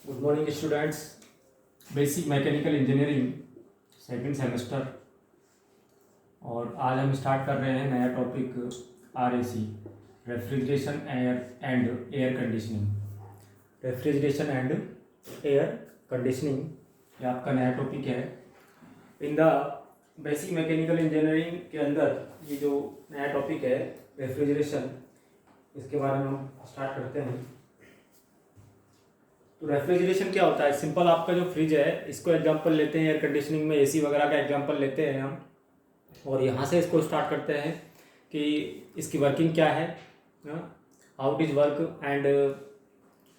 Good morning students. Basic mechanical engineering second semester. और आज हम स्टार्ट कर रहे हैं नया topic RAC, refrigeration and air conditioning. Refrigeration and air conditioning ये आपका नया टॉपिक है in the basic mechanical engineering के अंदर। ये जो नया टॉपिक है रेफ्रिजरेशन, इसके बारे में हम स्टार्ट करते हैं। तो रेफ्रिजरेशन क्या होता है? सिंपल आपका जो फ्रिज है इसको एग्जांपल लेते हैं, एयर कंडीशनिंग में AC वगैरह का एग्जांपल लेते हैं हम, और यहाँ से इसको स्टार्ट करते हैं कि इसकी वर्किंग क्या है, how it is work and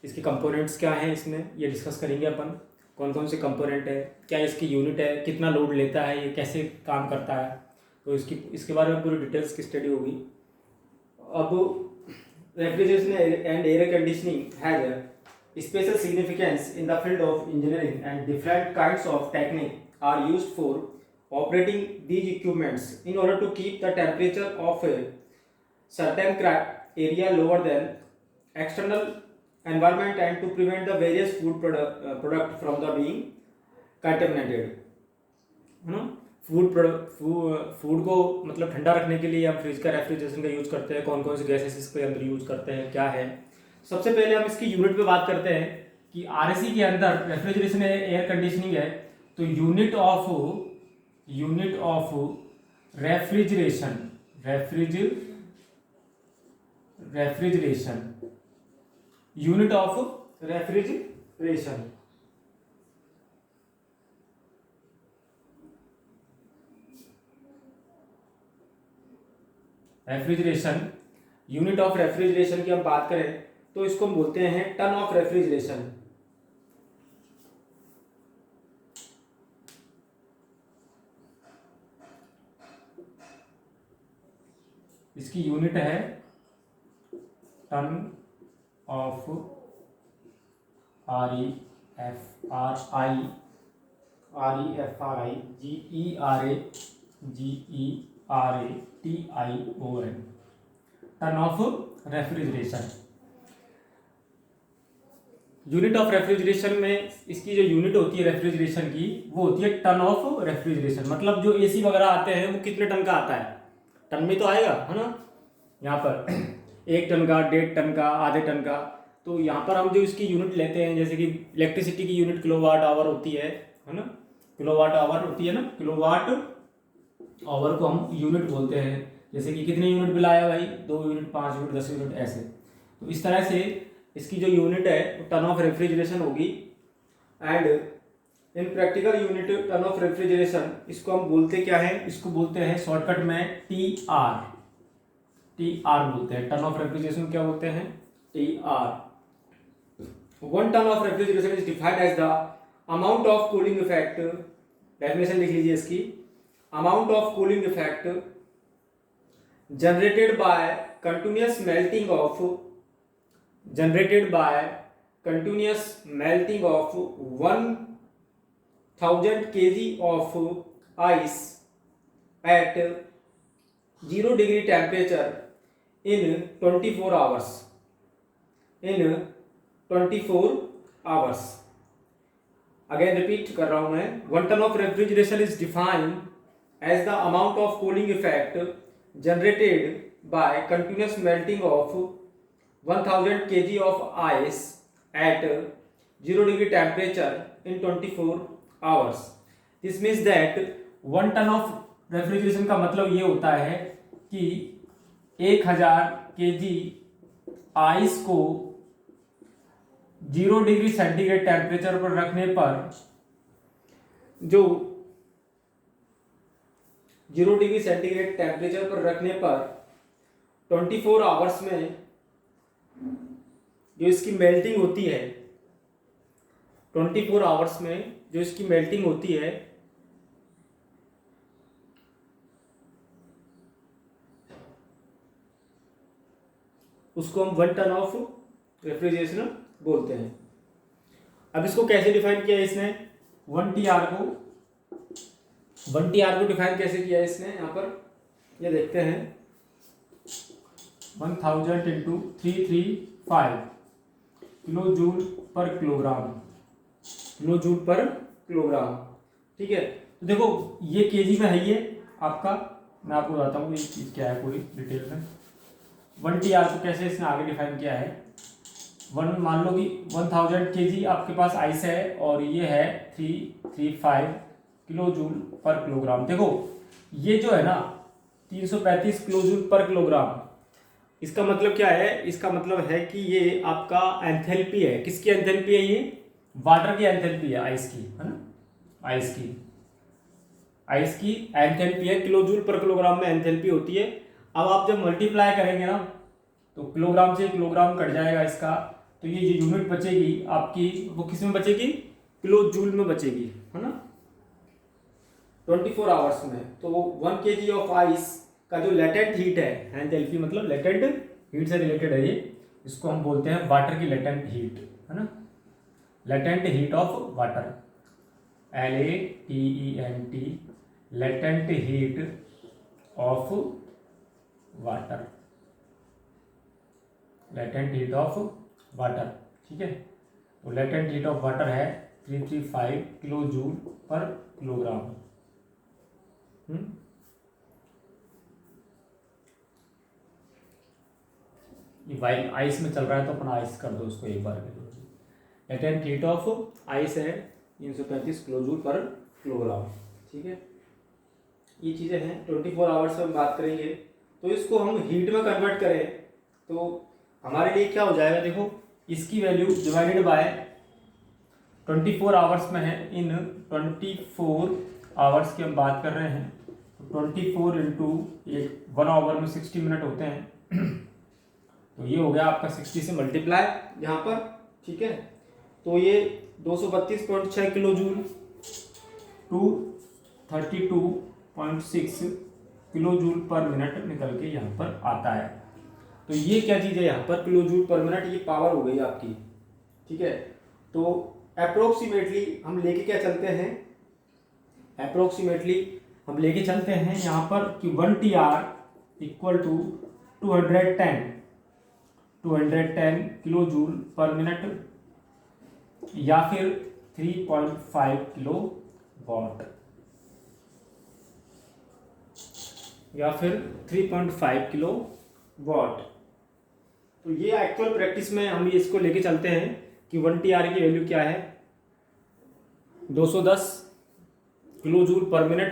इसके कंपोनेंट्स क्या हैं। इसमें ये डिस्कस करेंगे अपन, कौन कौन से कंपोनेंट है, क्या इसकी यूनिट है, कितना लोड लेता है, ये कैसे काम करता है। तो इसके बारे में पूरी डिटेल्स की स्टडी होगी। अब refrigeration and air conditioning has special significance in the field of engineering, and different kinds of technique are used for operating these equipments in order to keep the temperature of a certain area lower than external environment and to prevent the various food product from the being contaminated। Food को मतलब ठंडा रखने के लिए हम fridge का refrigeration का use करते हैं। कौन कौन सी गैसेस इसके अंदर यूज करते हैं, क्या है। सबसे पहले हम इसकी यूनिट पे बात करते हैं कि RAC के अंदर रेफ्रिजरेशन है, एयर कंडीशनिंग है। तो unit of refrigeration unit of refrigeration unit of refrigeration की हम बात करें तो इसको हम बोलते हैं टन ऑफ रेफ्रिजरेशन। इसकी यूनिट है ton of GERATION, ton of refrigeration. Unit of refrigeration में इसकी जो यूनिट होती है रेफ्रिजरेशन की वो होती है टन ऑफ रेफ्रिजरेशन। मतलब जो AC वगैरह आते हैं वो कितने टन का आता है, टन में तो आएगा, है ना। यहाँ पर 1 टन का, 1.5 टन का, आधे टन का। तो यहाँ पर हम जो इसकी यूनिट लेते हैं, जैसे कि इलेक्ट्रिसिटी की यूनिट किलोवाट आवर होती है ना। किलोवाट आवर होती है ना, किलोवाट आवर को हम यूनिट बोलते हैं। जैसे कि कितने यूनिट बिल आया भाई, 2 यूनिट, 5 यूनिट, 10 यूनिट, ऐसे। तो इस तरह से इसकी जो यूनिट है टन ऑफ रेफ्रिजरेशन होगी। And in practical unit ton of refrigeration, इसको हम बोलते क्या है, इसको बोलते हैं शॉर्टकट में TR बोलते हैं। टन ऑफ रेफ्रिजरेशन क्या बोलते हैं? TR। 1 ton of refrigeration is defined as the amount of cooling effect. Definition लिख लीजिए इसकी। Amount of cooling effect generated by continuous melting of 1000 kg of ice at 0 degree temperature in 24 hours. Again repeat कर रहा हूं मैं। 1 ton of refrigeration is defined as the amount of cooling effect generated by continuous melting of 1000 kg of ice at 0 degree temperature in 24 hours. This means that 1 ton of refrigeration का मतलब ये होता है कि 1000 kg आइस को 0 degree centigrade temperature पर रखने पर, जो 0 डिग्री सेंटीग्रेड टेम्परेचर पर रखने पर 24 आवर्स में जो इसकी मेल्टिंग होती है, 24 आवर्स में जो इसकी मेल्टिंग होती है, उसको हम 1 टन ऑफ रेफ्रिजरेशन बोलते हैं। अब इसको कैसे डिफाइन किया है इसने? 1TR को डिफाइन कैसे किया है इसने? यहाँ पर ये देखते हैं। 1000 × 335 किलो जूल पर किलोग्राम किलो जूल पर किलोग्राम। ठीक है, तो देखो ये केजी में है, ये आपका, मैं आपको बताता हूँ ये चीज़ क्या है पूरी डिटेल में। 1 TR को कैसे इसने आगे डिफाइन किया है, मान लो कि 1000 kg आपके पास आइस है और ये है 335 किलो जूल पर किलोग्राम। देखो ये जो है ना 335 किलो जूल पर किलोग्राम, इसका मतलब क्या है, इसका मतलब है कि ये आपका एंथैल्पी है। किसकी एंथैल्पी है, ये वाटर की एंथैल्पी है, आइस की, है ना, आइस की एंथैल्पी है, किलो जूल पर किलोग्राम में एंथैल्पी होती है। अब आप जब मल्टीप्लाई करेंगे ना तो किलोग्राम से किलोग्राम कट जाएगा इसका, तो ये जो यूनिट बचेगी आपकी वो किस में बचेगी, किलो जूल में बचेगी, है ना, 24 आवर्स में। तो 1 kg ऑफ आइस का जो लेटेंट हीट है, एंथैल्पी मतलब लेटेंट हीट से रिलेटेड है ये, इसको हम बोलते हैं वाटर की लेटेंट हीट, है ना, latent heat of water, LATENT, latent heat of water, latent heat of water. ठीक है, तो लेटेंट हीट ऑफ वाटर है 335 किलो जूल पर किलोग्राम। ये वाइल आइस में चल रहा है तो अपना आइस कर दो उसको एक बार के लिए। लेटेंट हीट ऑफ आइस है 335 किलो जूल पर किलोग्राम। ठीक है, ये चीज़ें हैं 24 आवर्स में बात करेंगे। तो इसको हम हीट में कन्वर्ट करें तो हमारे लिए क्या हो जाएगा, देखो इसकी वैल्यू डिवाइडेड बाय 24 आवर्स में है, इन 24 आवर्स की हम बात कर रहे हैं, तो 24 इंटू 1 आवर में 60 मिनट होते हैं तो ये हो गया आपका 60 से मल्टीप्लाई यहाँ पर। ठीक है, तो ये 232.6 kilo joule to 32.6 kilo joule per minute निकल के यहाँ पर आता है। तो ये क्या चीज़ है यहाँ पर, किलो जूल पर मिनट, ये पावर हो गई आपकी। ठीक है, तो अप्रोक्सीमेटली हम लेके क्या चलते हैं, अप्रोक्सीमेटली हम लेके चलते हैं यहाँ पर कि 1 TR equal to 210 kilo joule per minute या फिर 3.5 किलो वॉट, या फिर 3.5 किलो वॉट। तो ये एक्चुअल प्रैक्टिस में हम इसको लेके चलते हैं कि 1 TR की वैल्यू क्या है, 210 किलो जूल पर मिनट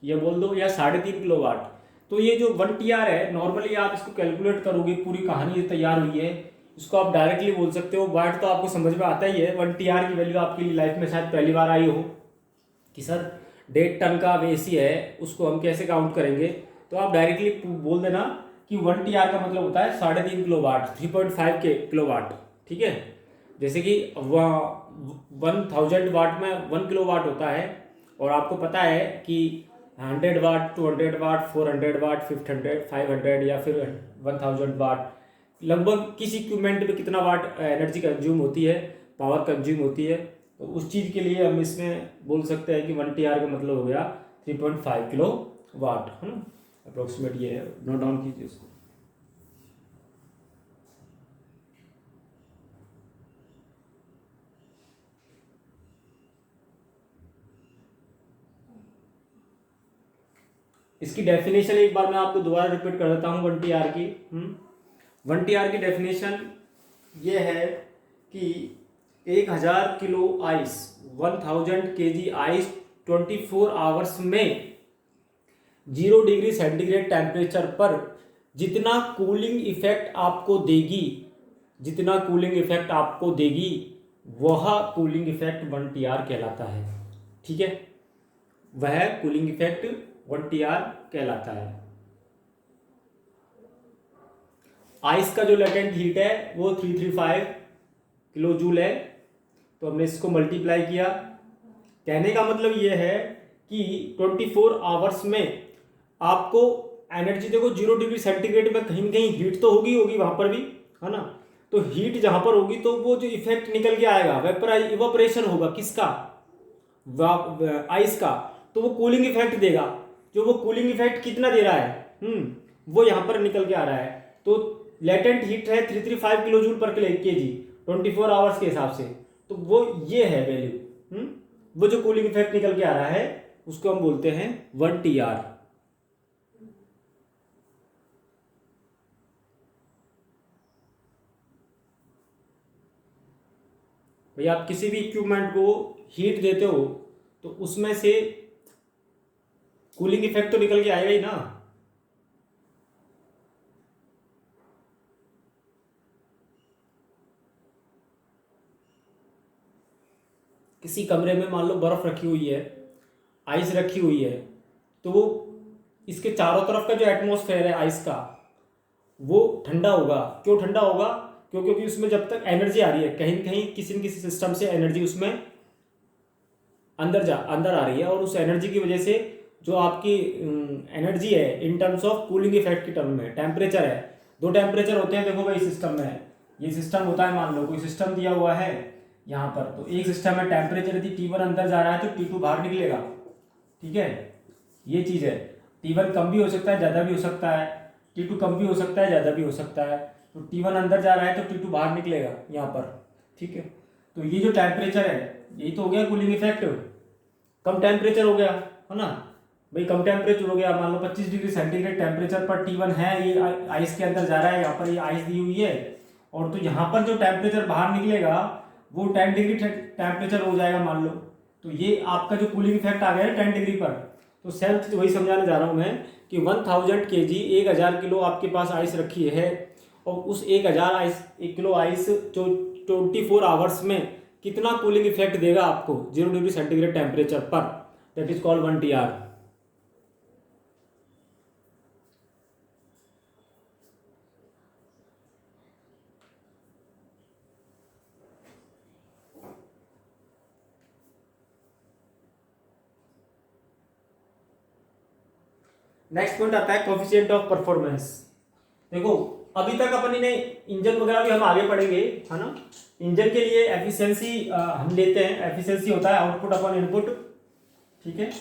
ये बोल दो, या 3.5 किलो वाट। तो ये जो 1 TR है, नॉर्मली आप इसको कैलकुलेट करोगे, पूरी कहानी तैयार हुई है, इसको आप डायरेक्टली बोल सकते हो। वाट तो आपको समझ में आता ही है, 1 TR की वैल्यू आपकी लाइफ में शायद पहली बार आई हो कि सर 1.5 टन का वेसी है, उसको हम कैसे काउंट करेंगे। तो आप डायरेक्टली बोल देना कि 1 TR का मतलब होता है 3.5 किलो वाट, 3.5 किलो वाट। ठीक है, जैसे कि 1000 वाट में 1 किलो वाट होता है, और आपको पता है कि 100 वाट, 200 वाट, 400 वाट, 500 या फिर 1000 वाट, लगभग किसी इक्विपमेंट में कितना वाट एनर्जी कंज्यूम होती है, पावर कंज्यूम होती है। तो उस चीज़ के लिए हम इसमें बोल सकते हैं कि 1 TR का मतलब हो गया 3.5 किलो वाट, है ना, अप्रोक्सीमेट ये है, नोट डाउन कीजिए इसको। इसकी डेफिनेशन एक बार मैं आपको दोबारा रिपीट कर देता हूँ 1 TR की। 1 TR की डेफिनेशन ये है कि 1000 kilo ice, 1000 kg ice 24 hours में 0 डिग्री सेंटीग्रेड टेम्परेचर पर जितना कूलिंग इफेक्ट आपको देगी, जितना कूलिंग इफेक्ट आपको देगी, वह कूलिंग इफेक्ट 1 TR कहलाता है। ठीक है, वह कूलिंग इफेक्ट 1 TR कहलाता है। आइस का जो लेटेंट हीट है वो 335 किलो जूल है, तो हमने इसको मल्टीप्लाई किया। कहने का मतलब ये है कि 24 आवर्स में आपको एनर्जी, देखो 0 डिग्री सेंटीग्रेड में कहीं कहीं हीट तो होगी वहां पर भी, है ना, तो हीट जहां पर होगी तो वो जो इफेक्ट निकल के आएगा, इवेपोरेशन होगा किसका, आइस का, तो वो कूलिंग इफेक्ट देगा। जो वो कूलिंग इफेक्ट कितना दे रहा है, वो यहां पर निकल के आ रहा है। तो लेटेंट हीट है 335 किलो जूल पर केजी 24 आवर्स के हिसाब से, तो वो ये है वैल्यू। वो जो कूलिंग इफेक्ट निकल के आ रहा है उसको हम बोलते हैं 1 TR। भाई आप किसी भी इक्विपमेंट को हीट देते हो तो उसमें से कूलिंग इफेक्ट तो निकल के आएगा ही ना। किसी कमरे में मान लो बर्फ रखी हुई है, आइस रखी हुई है, तो वो इसके चारों तरफ का जो एटमॉस्फेयर है आइस का वो ठंडा होगा। क्यों ठंडा होगा? क्योंकि उसमें जब तक एनर्जी आ रही है, कहीं न कहीं किसी न किसी सिस्टम से एनर्जी उसमें अंदर आ रही है, और उस एनर्जी की वजह से जो आपकी एनर्जी है in terms of cooling effect की टर्म में टेम्परेचर है। दो टेम्परेचर होते हैं देखो भाई सिस्टम में। ये सिस्टम होता है, मान लो कोई सिस्टम दिया हुआ है यहाँ पर, तो एक सिस्टम में टेम्परेचर यदि T1 अंदर जा रहा है तो T2 बाहर निकलेगा। ठीक है, ये चीज़ है। T1 कम भी हो सकता है, ज़्यादा भी हो सकता है, T2 कम भी हो सकता है, ज़्यादा भी हो सकता है। तो T1 अंदर जा रहा है तो T2 बाहर निकलेगा यहाँ पर। ठीक है, तो ये जो टेम्परेचर है यही तो हो गया कूलिंग इफेक्ट। कम टेम्परेचर हो गया है ना भाई, कम टेम्परेचर हो गया। मान लो 25 डिग्री सेंटीग्रेड टेम्परेचर पर T1 है, ये आइस के अंदर जा रहा है, यहाँ पर ये आइस दी हुई है, और तो यहाँ पर जो टेम्परेचर बाहर निकलेगा वो 10 डिग्री टेम्परेचर हो जाएगा मान लो। तो ये आपका जो कूलिंग इफेक्ट आ गया है 10 डिग्री पर। तो सेल्फ वही समझाने जा रहा हूँ मैं कि 1000 kg 1000 किलो आपके पास आइस रखी है, और उस 1 किलो आइस जो 24 आवर्स में कितना कूलिंग इफेक्ट देगा आपको 0 डिग्री सेंटीग्रेड टेम्परेचर पर, that is called 1 TR। Next point आता है कोफिशिएंट ऑफ परफॉर्मेंस। देखो अभी तक अपन ने इंजन वगैरह भी हम आगे पढ़ेंगे, है ना। इंजन के लिए एफिशिएंसी हम लेते हैं, एफिशिएंसी होता है आउटपुट अपॉन इनपुट। ठीक है,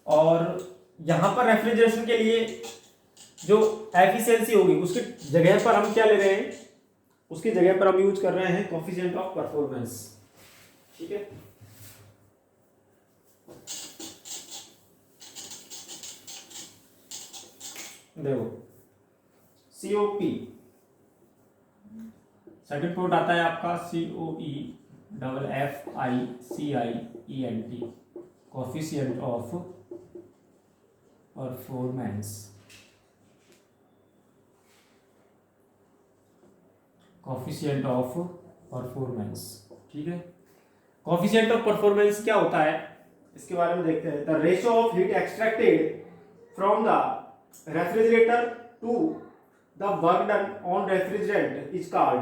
और यहाँ पर रेफ्रिजरेशन के लिए जो एफिशिएंसी होगी उसकी जगह पर हम क्या ले रहे हैं, उसकी जगह पर हम यूज कर रहे हैं कोफिशिएंट ऑफ परफॉर्मेंस। ठीक है, देखो COP, सेकंड पॉइंट आता है आपका COEFFICIENT, coefficient of performance. Coefficient of performance, ठीक है। कोफिशिएंट ऑफ परफॉर्मेंस क्या होता है इसके बारे में देखते हैं। The ratio of heat extracted from the refrigerator to the work done on refrigerant is called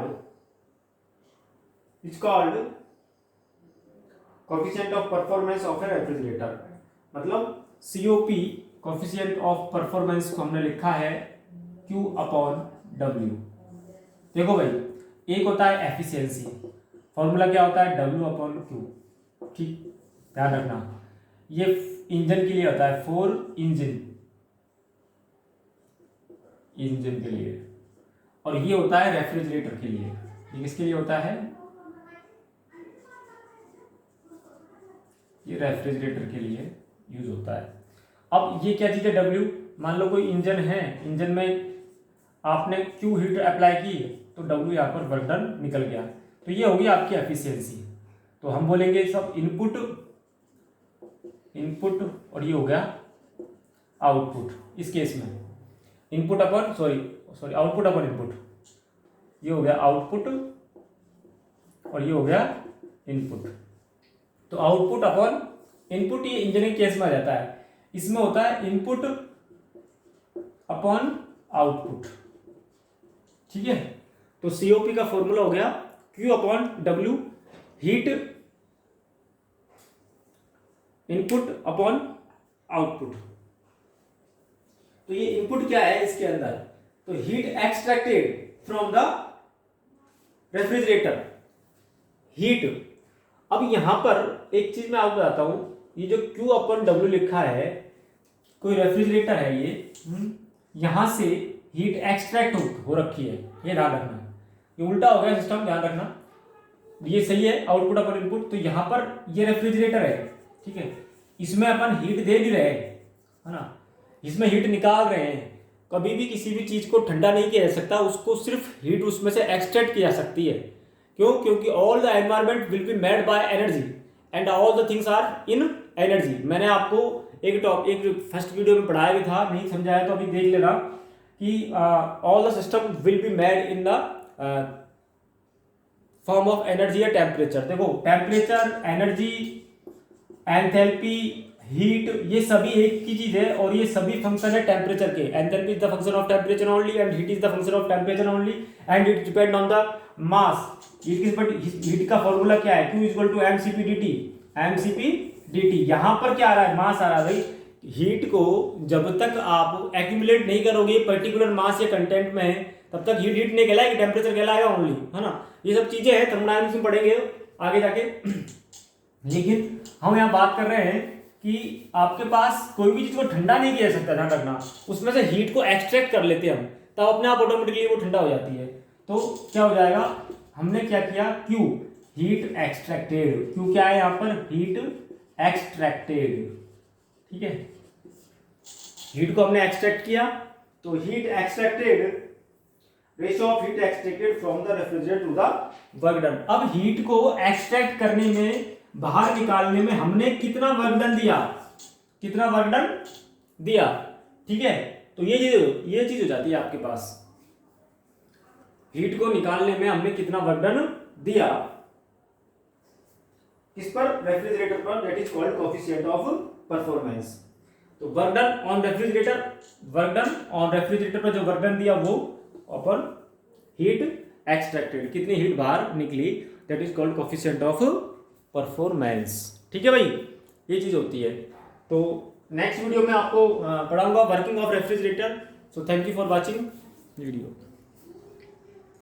coefficient of performance of a refrigerator. मतलब COP कोफिशिएंट ऑफ परफॉर्मेंस को हमने लिखा है Q अपॉन W। देखो भाई, एक होता है एफिशिएंसी, फॉर्मूला क्या होता है W अपॉन Q। ठीक, ध्यान रखना, ये इंजन के लिए होता है, फॉर इंजन के लिए, और ये होता है रेफ्रिजरेटर के लिए। ये किसके लिए होता है? ये रेफ्रिजरेटर के लिए यूज होता है। अब ये क्या चीज है W? मान लो कोई इंजन है, इंजन में आपने Q हीट अप्लाई की तो W यहाँ पर वर्क डन निकल गया, तो ये होगी आपकी एफिशिएंसी। तो हम बोलेंगे सब इनपुट और ये हो गया आउटपुट। इस केस में इनपुट अपन आउटपुट अपन इनपुट, ये हो गया आउटपुट और ये हो गया इनपुट। तो आउटपुट अपन इनपुट ये इंजन के केस में आ जाता है। इसमें होता है इनपुट अपॉन आउटपुट। ठीक है, तो COP का फॉर्मूला हो गया Q upon W, heat input upon output. तो ये इनपुट क्या है इसके अंदर? तो heat extracted from the refrigerator, heat. अब यहां पर एक चीज मैं आपको बताता हूं, ये जो Q अपॉन W लिखा है, कोई रेफ्रिजरेटर है ये, यहां से हीट एक्सट्रैक्ट हो रखी है, ये ध्यान रखना। ये उल्टा हो गया सिस्टम, ध्यान रखना। ये सही है, आउटपुट अपन इनपुट। तो यहाँ पर ये रेफ्रिजरेटर है, ठीक है, इसमें अपन हीट दे भी रहे हैं, है ना, इसमें हीट निकाल रहे हैं। कभी भी किसी भी चीज को ठंडा नहीं किया जा सकता, उसको सिर्फ हीट उसमें से एक्सट्रैक्ट की जा सकती है। क्यों? क्योंकि all the environment will be made by energy and all the things are in energy. मैंने आपको एक फर्स्ट वीडियो में पढ़ाया भी था, नहीं समझाया तो अभी देख लेना कि all the system will be made in the form of energy या टेम्परेचर। देखो टेम्परेचर, एनर्जी, एंथैल्पी, हीट, ये सभी एक की चीज है और ये सभी फंक्शन है टेम्परेचर के। Enthalpy is the function of temperature only and heat is the function of temperature only and it depend on the mass. Heat का फॉर्मूला क्या है? Q equal to mCp dt। mCp dt यहाँ पर क्या आ रहा है? मास आ रहा है भाई। हीट को जब तक आप एक्यूमुलेट नहीं करोगे पर्टिकुलर मास या कंटेंट में, तब तक हीट नहीं कहलाएगी, टेम्परेचर कहलाएगा ओनली, है ना। ये सब चीजें हैं, थर्मोडायनामिक्स में पढ़ेंगे आगे जाके। लेकिन हम यहाँ बात कर रहे हैं कि आपके पास कोई भी चीज को ठंडा नहीं किया जा सकता, ध्यान रखना। उसमें से हीट को एक्सट्रैक्ट कर लेते हैं हम, तब अपने आप ऑटोमेटिकली वो ठंडा हो जाती है। तो क्या हो जाएगा? हमने क्या किया? Q heat extracted. Q क्या है यहाँ पर? हीट एक्सट्रैक्टेड, ठीक है। हीट को हमने एक्सट्रैक्ट किया, तो heat extracted, ratio of heat extracted from the refrigerator to the work done. अब हीट को एक्सट्रैक्ट करने में, बाहर निकालने में हमने कितना वर्क डन दिया, कितना वर्क डन दिया, ठीक है। तो ये चीज हो जाती है आपके पास, हीट को निकालने में हमने कितना वर्क डन दिया, किस पर? रेफ्रिजरेटर पर, that is called coefficient of performance. तो work done on refrigerator, work done on refrigerator पर जो वर्क डन दिया वो अपन हीट एक्सट्रैक्टेड, कितनी हीट बाहर निकली, that is called coefficient of performance, ठीक है भाई। ये चीज होती है। तो नेक्स्ट वीडियो में आपको पढ़ाऊंगा working of refrigerator. So thank you for watching video.